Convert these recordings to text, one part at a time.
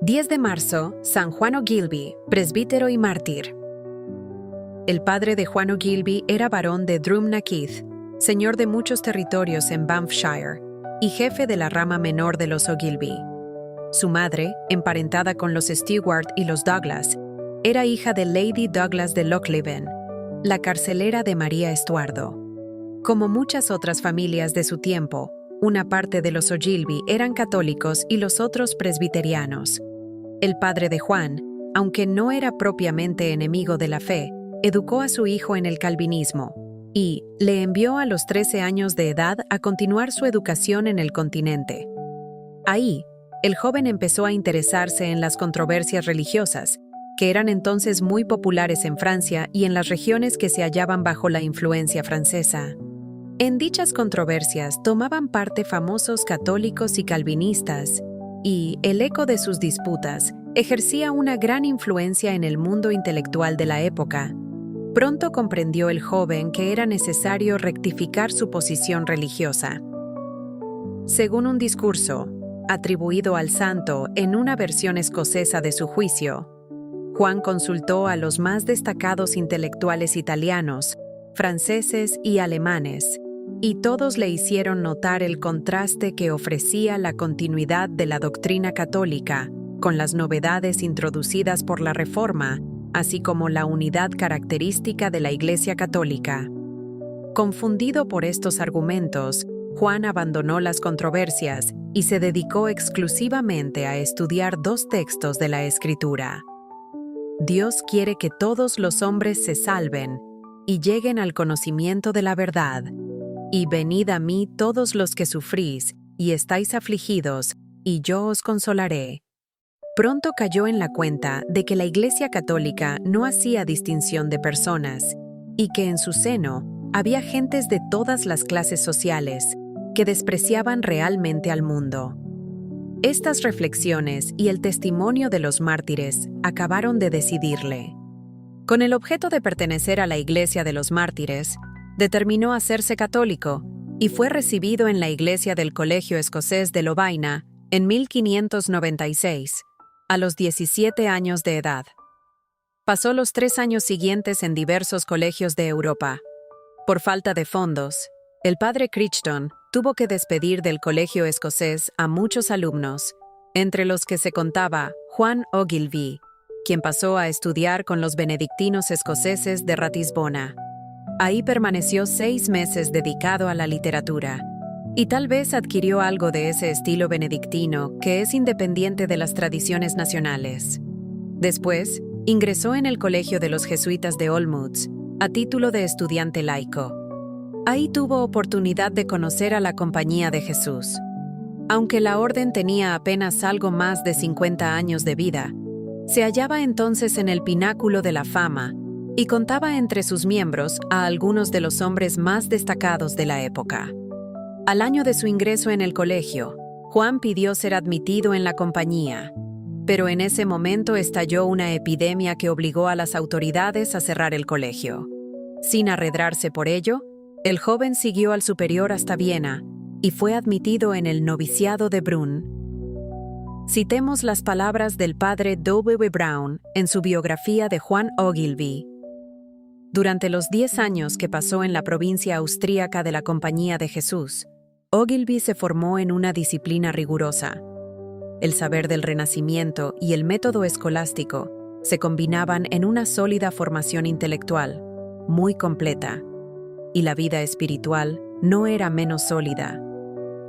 10 de marzo, San Juan Ogilvy, presbítero y mártir. El padre de Juan Ogilvy era barón de Drumnakeith, señor de muchos territorios en Banffshire, y jefe de la rama menor de los Ogilvy. Su madre, emparentada con los Stewart y los Douglas, era hija de Lady Douglas de Lochleven, la carcelera de María Estuardo. Como muchas otras familias de su tiempo, una parte de los Ogilvy eran católicos y los otros presbiterianos. El padre de Juan, aunque no era propiamente enemigo de la fe, educó a su hijo en el calvinismo y le envió a los 13 años de edad a continuar su educación en el continente. Ahí, el joven empezó a interesarse en las controversias religiosas, que eran entonces muy populares en Francia y en las regiones que se hallaban bajo la influencia francesa. En dichas controversias tomaban parte famosos católicos y calvinistas, y el eco de sus disputas ejercía una gran influencia en el mundo intelectual de la época. Pronto comprendió el joven que era necesario rectificar su posición religiosa. Según un discurso, atribuido al santo en una versión escocesa de su juicio, Juan consultó a los más destacados intelectuales italianos, franceses y alemanes, y todos le hicieron notar el contraste que ofrecía la continuidad de la doctrina católica con las novedades introducidas por la Reforma, así como la unidad característica de la Iglesia Católica. Confundido por estos argumentos, Juan abandonó las controversias y se dedicó exclusivamente a estudiar dos textos de la Escritura. Dios quiere que todos los hombres se salven y lleguen al conocimiento de la verdad. Y venid a mí todos los que sufrís y estáis afligidos, y yo os consolaré. Pronto cayó en la cuenta de que la Iglesia Católica no hacía distinción de personas, y que en su seno había gentes de todas las clases sociales que despreciaban realmente al mundo. Estas reflexiones y el testimonio de los mártires acabaron de decidirle. Con el objeto de pertenecer a la Iglesia de los Mártires, determinó hacerse católico y fue recibido en la iglesia del Colegio Escocés de Lovaina en 1596, a los 17 años de edad. Pasó los 3 años siguientes en diversos colegios de Europa. Por falta de fondos, el padre Crichton tuvo que despedir del Colegio Escocés a muchos alumnos, entre los que se contaba Juan Ogilvy, quien pasó a estudiar con los benedictinos escoceses de Ratisbona. Ahí permaneció 6 meses dedicado a la literatura, y tal vez adquirió algo de ese estilo benedictino que es independiente de las tradiciones nacionales. Después, ingresó en el Colegio de los Jesuitas de Olmutz, a título de estudiante laico. Ahí tuvo oportunidad de conocer a la Compañía de Jesús. Aunque la orden tenía apenas algo más de 50 años de vida, se hallaba entonces en el pináculo de la fama, y contaba entre sus miembros a algunos de los hombres más destacados de la época. Al año de su ingreso en el colegio, Juan pidió ser admitido en la compañía, pero en ese momento estalló una epidemia que obligó a las autoridades a cerrar el colegio. Sin arredrarse por ello, el joven siguió al superior hasta Viena y fue admitido en el noviciado de Brunn. Citemos las palabras del padre W. Brown en su biografía de Juan Ogilvy. Durante los 10 años que pasó en la provincia austríaca de la Compañía de Jesús, Ogilvy se formó en una disciplina rigurosa. El saber del Renacimiento y el método escolástico se combinaban en una sólida formación intelectual, muy completa, y la vida espiritual no era menos sólida.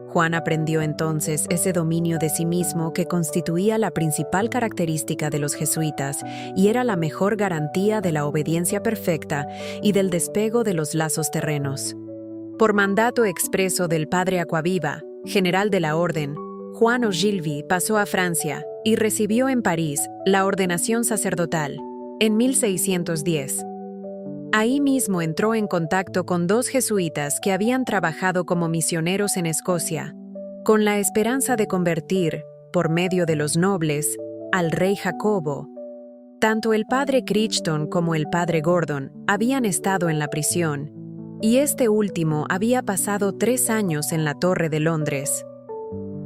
Juan aprendió entonces ese dominio de sí mismo que constituía la principal característica de los jesuitas y era la mejor garantía de la obediencia perfecta y del despego de los lazos terrenos. Por mandato expreso del padre Acquaviva, general de la orden, Juan Ogilvy pasó a Francia y recibió en París la ordenación sacerdotal, en 1610. Ahí mismo entró en contacto con 2 jesuitas que habían trabajado como misioneros en Escocia, con la esperanza de convertir, por medio de los nobles, al rey Jacobo. Tanto el padre Crichton como el padre Gordon habían estado en la prisión, y este último había pasado 3 años en la Torre de Londres.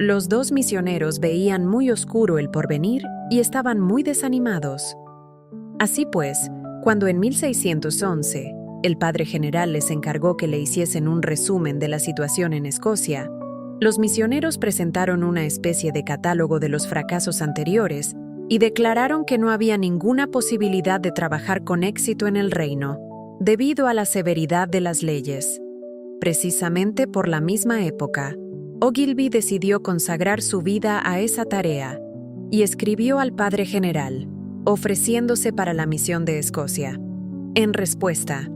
Los dos misioneros veían muy oscuro el porvenir y estaban muy desanimados. Así pues, cuando en 1611 el padre general les encargó que le hiciesen un resumen de la situación en Escocia, los misioneros presentaron una especie de catálogo de los fracasos anteriores y declararon que no había ninguna posibilidad de trabajar con éxito en el reino, debido a la severidad de las leyes. Precisamente por la misma época, Ogilvy decidió consagrar su vida a esa tarea y escribió al padre general, ofreciéndose para la misión de Escocia. En respuesta,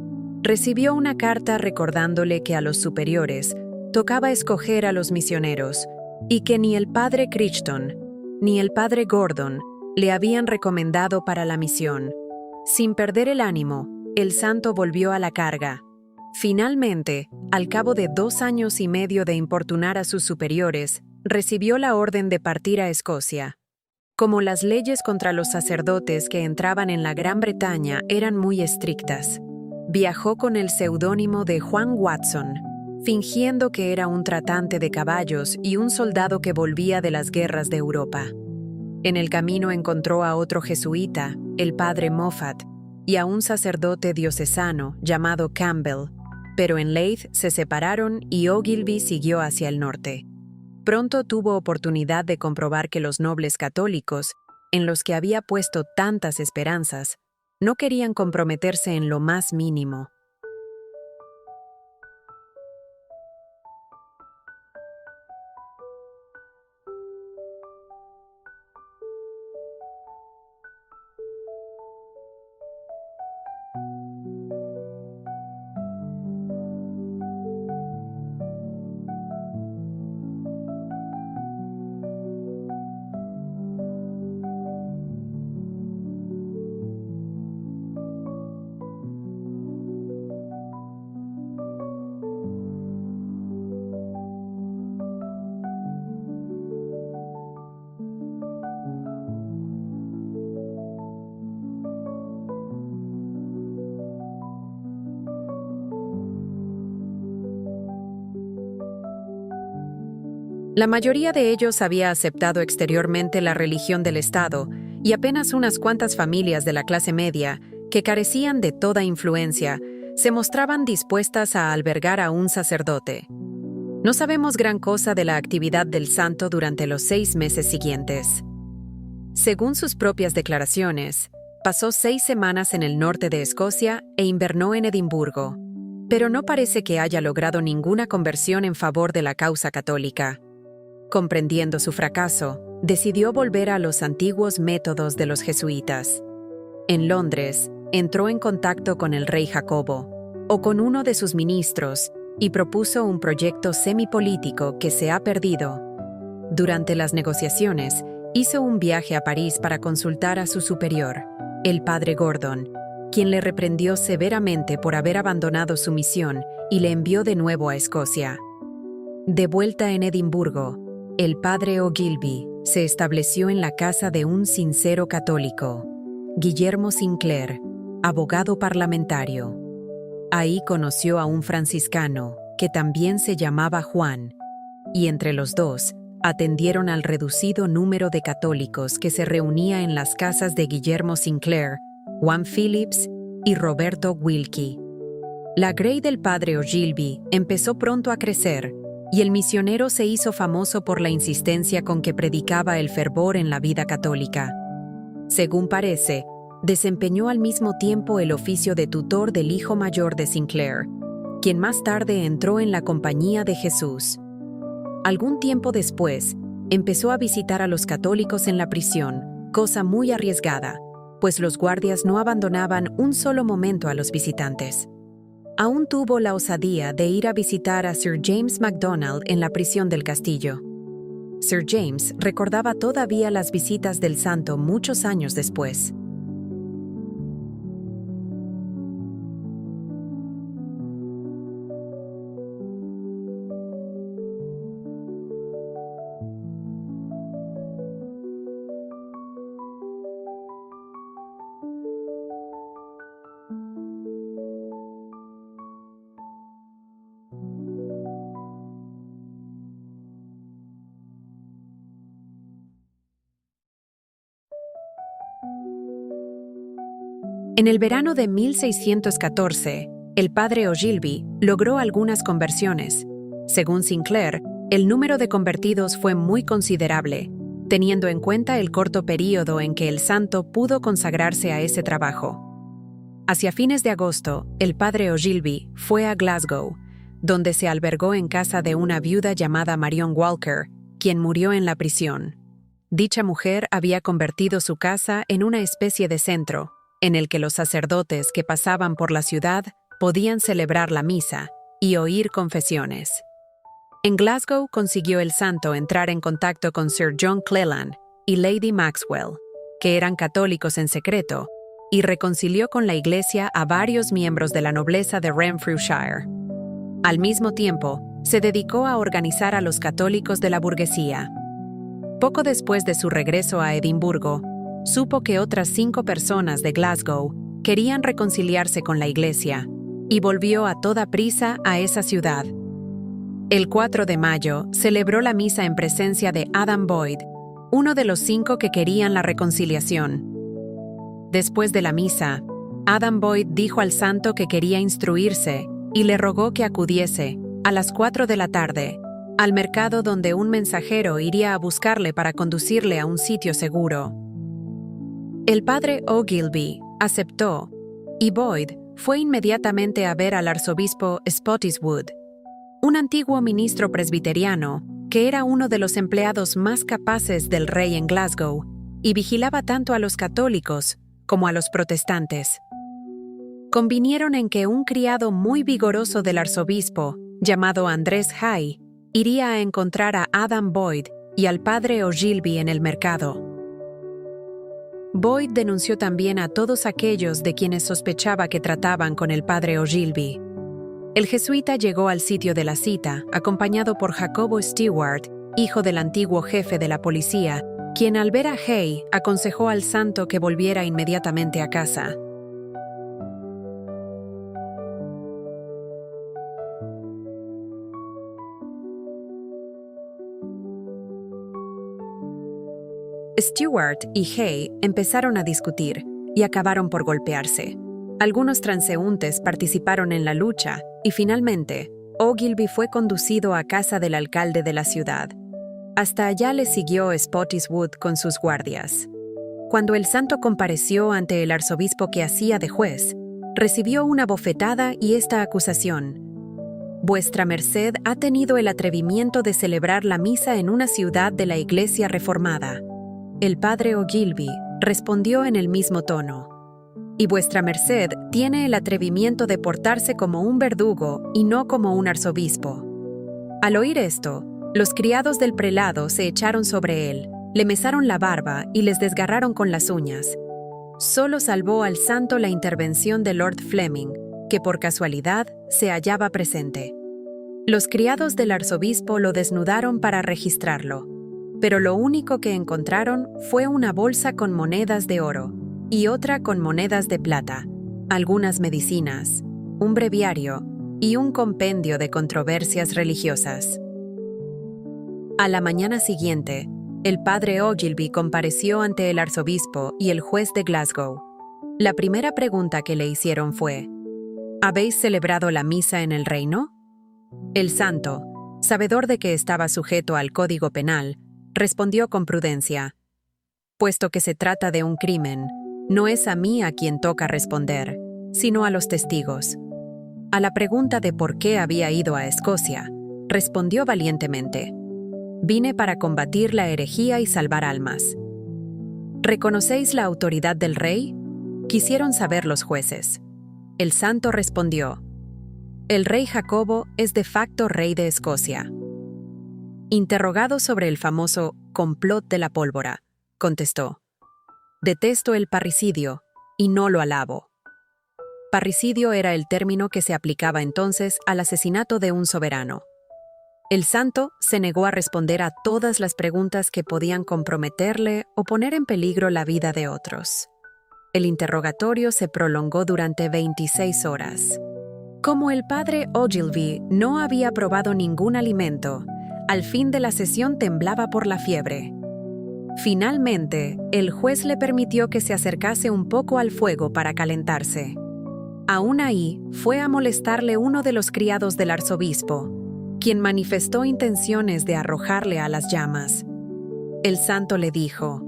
recibió una carta recordándole que a los superiores tocaba escoger a los misioneros y que ni el padre Crichton ni el padre Gordon le habían recomendado para la misión. Sin perder el ánimo, el santo volvió a la carga. Finalmente, al cabo de 2 años y medio de importunar a sus superiores, recibió la orden de partir a Escocia. Como las leyes contra los sacerdotes que entraban en la Gran Bretaña eran muy estrictas, viajó con el seudónimo de Juan Watson, fingiendo que era un tratante de caballos y un soldado que volvía de las guerras de Europa. En el camino encontró a otro jesuita, el padre Moffat, y a un sacerdote diocesano llamado Campbell, pero en Leith se separaron y Ogilvy siguió hacia el norte. Pronto tuvo oportunidad de comprobar que los nobles católicos, en los que había puesto tantas esperanzas, no querían comprometerse en lo más mínimo. La mayoría de ellos había aceptado exteriormente la religión del Estado, y apenas unas cuantas familias de la clase media, que carecían de toda influencia, se mostraban dispuestas a albergar a un sacerdote. No sabemos gran cosa de la actividad del santo durante los 6 meses siguientes. Según sus propias declaraciones, pasó 6 semanas en el norte de Escocia e invernó en Edimburgo, pero no parece que haya logrado ninguna conversión en favor de la causa católica. Comprendiendo su fracaso, decidió volver a los antiguos métodos de los jesuitas. En Londres, entró en contacto con el rey Jacobo, o con uno de sus ministros, y propuso un proyecto semipolítico que se ha perdido. Durante las negociaciones, hizo un viaje a París para consultar a su superior, el padre Gordon, quien le reprendió severamente por haber abandonado su misión y le envió de nuevo a Escocia. De vuelta en Edimburgo, el padre Ogilvy se estableció en la casa de un sincero católico, Guillermo Sinclair, abogado parlamentario. Ahí conoció a un franciscano, que también se llamaba Juan, y entre los dos atendieron al reducido número de católicos que se reunía en las casas de Guillermo Sinclair, Juan Phillips y Roberto Wilkie. La grey del padre Ogilvy empezó pronto a crecer, y el misionero se hizo famoso por la insistencia con que predicaba el fervor en la vida católica. Según parece, desempeñó al mismo tiempo el oficio de tutor del hijo mayor de Sinclair, quien más tarde entró en la Compañía de Jesús. Algún tiempo después, empezó a visitar a los católicos en la prisión, cosa muy arriesgada, pues los guardias no abandonaban un solo momento a los visitantes. Aún tuvo la osadía de ir a visitar a Sir James MacDonald en la prisión del castillo. Sir James recordaba todavía las visitas del santo muchos años después. En el verano de 1614, el padre Ogilvy logró algunas conversiones. Según Sinclair, el número de convertidos fue muy considerable, teniendo en cuenta el corto período en que el santo pudo consagrarse a ese trabajo. Hacia fines de agosto, el padre Ogilvy fue a Glasgow, donde se albergó en casa de una viuda llamada Marion Walker, quien murió en la prisión. Dicha mujer había convertido su casa en una especie de centro, en el que los sacerdotes que pasaban por la ciudad podían celebrar la misa y oír confesiones. En Glasgow consiguió el santo entrar en contacto con Sir John Cleland y Lady Maxwell, que eran católicos en secreto, y reconcilió con la Iglesia a varios miembros de la nobleza de Renfrewshire. Al mismo tiempo, se dedicó a organizar a los católicos de la burguesía. Poco después de su regreso a Edimburgo, supo que otras 5 personas de Glasgow querían reconciliarse con la Iglesia, y volvió a toda prisa a esa ciudad. El 4 de mayo celebró la misa en presencia de Adam Boyd, uno de los 5 que querían la reconciliación. Después de la misa, Adam Boyd dijo al santo que quería instruirse y le rogó que acudiese, a las 4 de la tarde, al mercado donde un mensajero iría a buscarle para conducirle a un sitio seguro. El padre Ogilvy aceptó, y Boyd fue inmediatamente a ver al arzobispo Spottiswoode, un antiguo ministro presbiteriano que era uno de los empleados más capaces del rey en Glasgow y vigilaba tanto a los católicos como a los protestantes. Convinieron en que un criado muy vigoroso del arzobispo, llamado Andrés Hay, iría a encontrar a Adam Boyd y al padre Ogilvy en el mercado. Boyd denunció también a todos aquellos de quienes sospechaba que trataban con el padre Ogilvy. El jesuita llegó al sitio de la cita, acompañado por Jacobo Stewart, hijo del antiguo jefe de la policía, quien al ver a Hay aconsejó al santo que volviera inmediatamente a casa. Stewart y Hay empezaron a discutir y acabaron por golpearse. Algunos transeúntes participaron en la lucha y finalmente Ogilvy fue conducido a casa del alcalde de la ciudad. Hasta allá le siguió Spottiswoode con sus guardias. Cuando el santo compareció ante el arzobispo que hacía de juez, recibió una bofetada y esta acusación: «Vuestra merced ha tenido el atrevimiento de celebrar la misa en una ciudad de la Iglesia reformada». El padre Ogilvy respondió en el mismo tono: «Y vuestra merced tiene el atrevimiento de portarse como un verdugo y no como un arzobispo». Al oír esto, los criados del prelado se echaron sobre él, le mesaron la barba y les desgarraron con las uñas. Solo salvó al santo la intervención de Lord Fleming, que por casualidad se hallaba presente. Los criados del arzobispo lo desnudaron para registrarlo, pero lo único que encontraron fue una bolsa con monedas de oro y otra con monedas de plata, algunas medicinas, un breviario y un compendio de controversias religiosas. A la mañana siguiente, el padre Ogilvy compareció ante el arzobispo y el juez de Glasgow. La primera pregunta que le hicieron fue: ¿habéis celebrado la misa en el reino? El santo, sabedor de que estaba sujeto al Código Penal, respondió con prudencia: puesto que se trata de un crimen, no es a mí a quien toca responder, sino a los testigos. A la pregunta de por qué había ido a Escocia, respondió valientemente: vine para combatir la herejía y salvar almas. ¿Reconocéis la autoridad del rey?, quisieron saber los jueces. El santo respondió: el rey Jacobo es de facto rey de Escocia. Interrogado sobre el famoso complot de la pólvora, contestó: detesto el parricidio y no lo alabo. Parricidio era el término que se aplicaba entonces al asesinato de un soberano. El santo se negó a responder a todas las preguntas que podían comprometerle o poner en peligro la vida de otros. El interrogatorio se prolongó durante 26 horas. Como el padre Ogilvy no había probado ningún alimento, al fin de la sesión temblaba por la fiebre. Finalmente, el juez le permitió que se acercase un poco al fuego para calentarse. Aún ahí, fue a molestarle uno de los criados del arzobispo, quien manifestó intenciones de arrojarle a las llamas. El santo le dijo: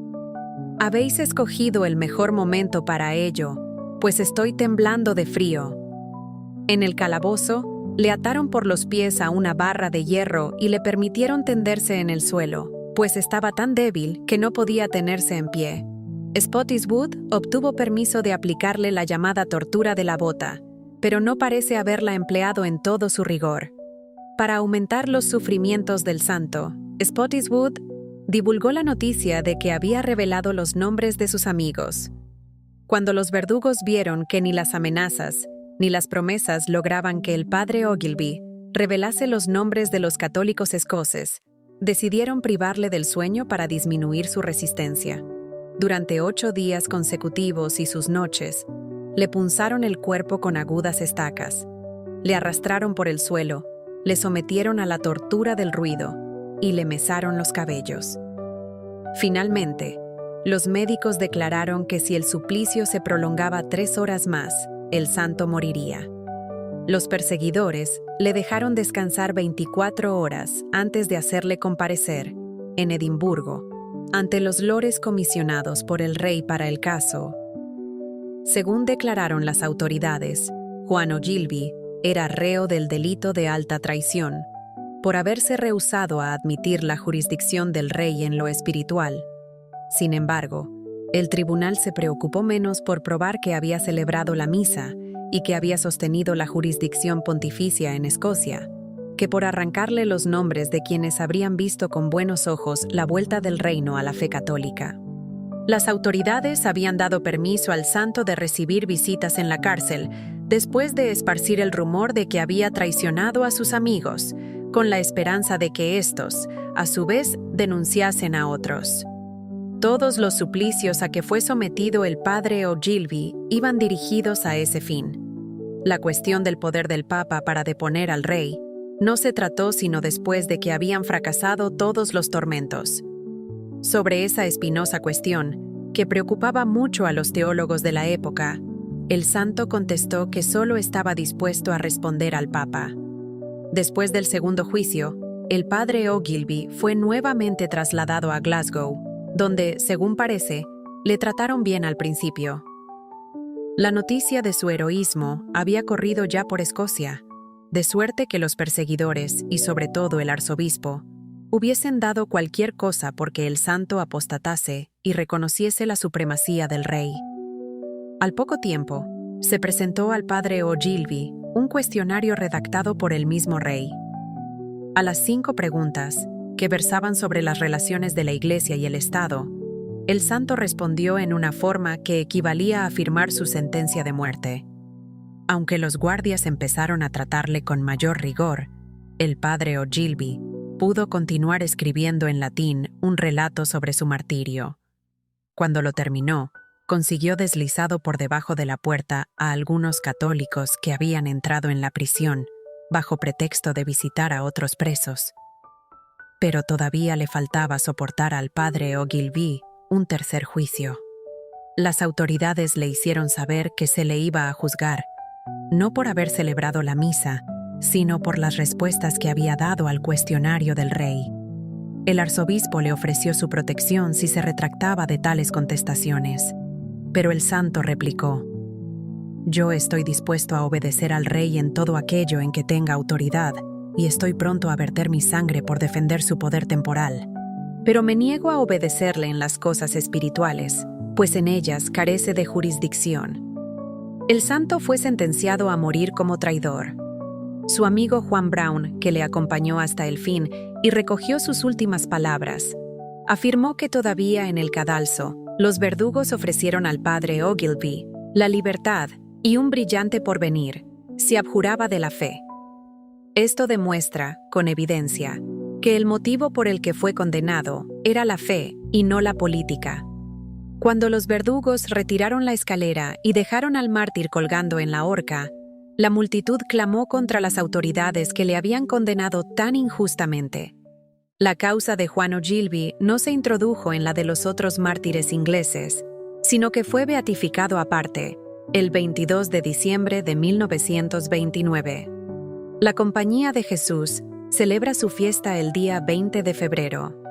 «Habéis escogido el mejor momento para ello, pues estoy temblando de frío». En el calabozo, le ataron por los pies a una barra de hierro y le permitieron tenderse en el suelo, pues estaba tan débil que no podía tenerse en pie. Spottiswoode obtuvo permiso de aplicarle la llamada tortura de la bota, pero no parece haberla empleado en todo su rigor. Para aumentar los sufrimientos del santo, Spottiswoode divulgó la noticia de que había revelado los nombres de sus amigos. Cuando los verdugos vieron que ni las amenazas ni las promesas lograban que el padre Ogilvy revelase los nombres de los católicos escoceses, decidieron privarle del sueño para disminuir su resistencia. Durante 8 días consecutivos y sus noches, le punzaron el cuerpo con agudas estacas, le arrastraron por el suelo, le sometieron a la tortura del ruido y le mesaron los cabellos. Finalmente, los médicos declararon que si el suplicio se prolongaba 3 horas más, el santo moriría. Los perseguidores le dejaron descansar 24 horas antes de hacerle comparecer, en Edimburgo, ante los lores comisionados por el rey para el caso. Según declararon las autoridades, Juan Ogilvy era reo del delito de alta traición, por haberse rehusado a admitir la jurisdicción del rey en lo espiritual. Sin embargo, el tribunal se preocupó menos por probar que había celebrado la misa y que había sostenido la jurisdicción pontificia en Escocia, que por arrancarle los nombres de quienes habrían visto con buenos ojos la vuelta del reino a la fe católica. Las autoridades habían dado permiso al santo de recibir visitas en la cárcel, después de esparcir el rumor de que había traicionado a sus amigos, con la esperanza de que éstos, a su vez, denunciasen a otros. Todos los suplicios a que fue sometido el padre Ogilvy iban dirigidos a ese fin. La cuestión del poder del Papa para deponer al rey no se trató sino después de que habían fracasado todos los tormentos. Sobre esa espinosa cuestión, que preocupaba mucho a los teólogos de la época, el santo contestó que solo estaba dispuesto a responder al Papa. Después del segundo juicio, el padre Ogilvy fue nuevamente trasladado a Glasgow, donde, según parece, le trataron bien al principio. La noticia de su heroísmo había corrido ya por Escocia, de suerte que los perseguidores, y sobre todo el arzobispo, hubiesen dado cualquier cosa porque el santo apostatase y reconociese la supremacía del rey. Al poco tiempo, se presentó al padre Ogilvy un cuestionario redactado por el mismo rey. A las 5 preguntas, que versaban sobre las relaciones de la Iglesia y el Estado, el santo respondió en una forma que equivalía a firmar su sentencia de muerte. Aunque los guardias empezaron a tratarle con mayor rigor, el padre Ogilvy pudo continuar escribiendo en latín un relato sobre su martirio. Cuando lo terminó, consiguió deslizado por debajo de la puerta a algunos católicos que habían entrado en la prisión, bajo pretexto de visitar a otros presos. Pero todavía le faltaba soportar al padre Ogilvy un tercer juicio. Las autoridades le hicieron saber que se le iba a juzgar, no por haber celebrado la misa, sino por las respuestas que había dado al cuestionario del rey. El arzobispo le ofreció su protección si se retractaba de tales contestaciones, pero el santo replicó: «Yo estoy dispuesto a obedecer al rey en todo aquello en que tenga autoridad, y estoy pronto a verter mi sangre por defender su poder temporal. Pero me niego a obedecerle en las cosas espirituales, pues en ellas carece de jurisdicción». El santo fue sentenciado a morir como traidor. Su amigo Juan Brown, que le acompañó hasta el fin y recogió sus últimas palabras, afirmó que todavía en el cadalso, los verdugos ofrecieron al padre Ogilvy la libertad y un brillante porvenir, si abjuraba de la fe. Esto demuestra, con evidencia, que el motivo por el que fue condenado era la fe y no la política. Cuando los verdugos retiraron la escalera y dejaron al mártir colgando en la horca, la multitud clamó contra las autoridades que le habían condenado tan injustamente. La causa de Juan Ogilvy no se introdujo en la de los otros mártires ingleses, sino que fue beatificado aparte, el 22 de diciembre de 1929. La Compañía de Jesús celebra su fiesta el día 20 de febrero.